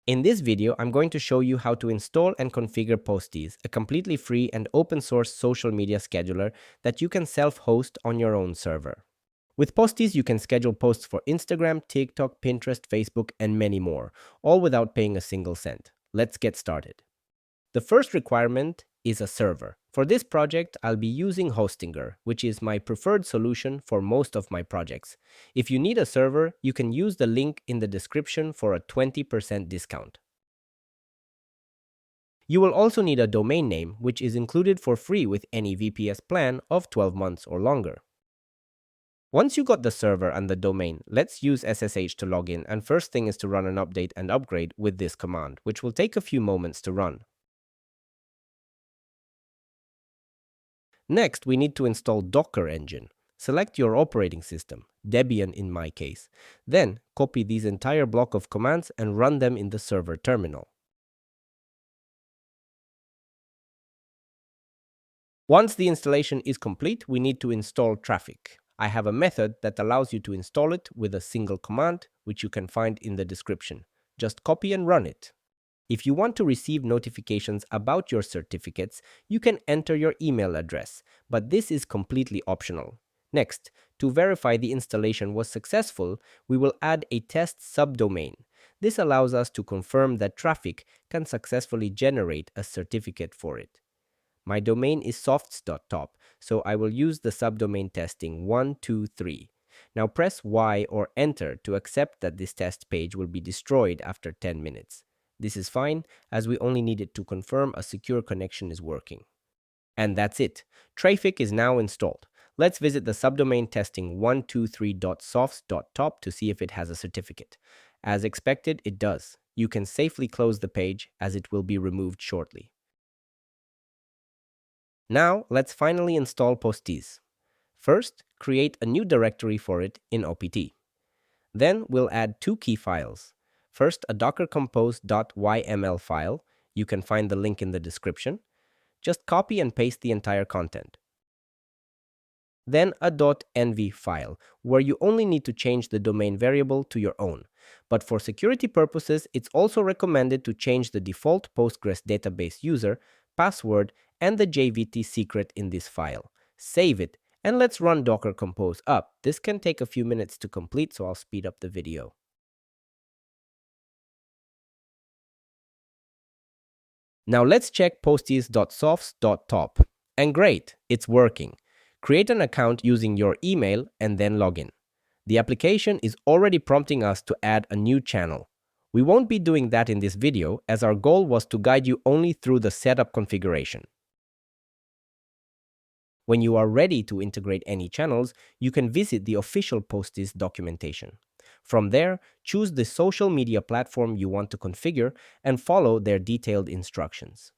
In this video, I'm going to show you how to install and configure Postiz, a completely free and open source social media scheduler that you can self-host on your own server. With Postiz, you can schedule posts for Instagram, TikTok, Pinterest, Facebook, and many more, all without paying a single cent. Let's get started. The first requirement is a server. For this project, I'll be using Hostinger, which is my preferred solution for most of my projects. If you need a server, you can use the link in the description for a 20% discount. You will also need a domain name, which is included for free with any VPS plan of 12 months or longer. Once you got the server and the domain, let's use SSH to log in, and first thing is to run an update and upgrade with this command, which will take a few moments to run. Next, we need to install Docker engine. Select your operating system, Debian in my case. Then, copy these entire block of commands and run them in the server terminal. Once the installation is complete, we need to install Traefik. I have a method that allows you to install it with a single command, which you can find in the description. Just copy and run it. If you want to receive notifications about your certificates, you can enter your email address, but this is completely optional. Next, to verify the installation was successful, we will add a test subdomain. This allows us to confirm that Traefik can successfully generate a certificate for it. My domain is softs.top, so I will use the subdomain testing 123. Now press Y or Enter to accept that this test page will be destroyed after 10 minutes. This is fine, as we only need it to confirm a secure connection is working. And that's it. Traefik is now installed. Let's visit the subdomain testing 123.softs.top to see if it has a certificate. As expected, it does. You can safely close the page, as it will be removed shortly. Now, let's finally install Postiz. First, create a new directory for it in OPT. Then we'll add two key files. First, a docker compose.yml file. You can find the link in the description. Just copy and paste the entire content. Then a .env file, where you only need to change the domain variable to your own. But for security purposes, it's also recommended to change the default Postgres database user, password, and the JVT secret in this file. Save it, and let's run Docker Compose up. This can take a few minutes to complete, so I'll speed up the video. Now let's check postiz.softs.top. And great, it's working. Create an account using your email and then log in. The application is already prompting us to add a new channel. We won't be doing that in this video, as our goal was to guide you only through the setup configuration. When you are ready to integrate any channels, you can visit the official Postiz documentation. From there, choose the social media platform you want to configure and follow their detailed instructions.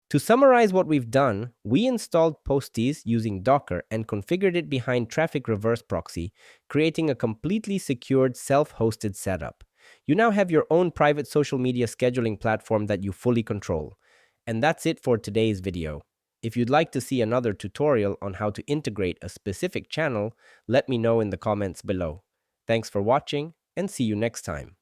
To summarize what we've done, we installed Postiz using Docker and configured it behind Traefik reverse proxy, creating a completely secured self-hosted setup. You now have your own private social media scheduling platform that you fully control. And that's it for today's video. If you'd like to see another tutorial on how to integrate a specific channel, let me know in the comments below. Thanks for watching, and see you next time.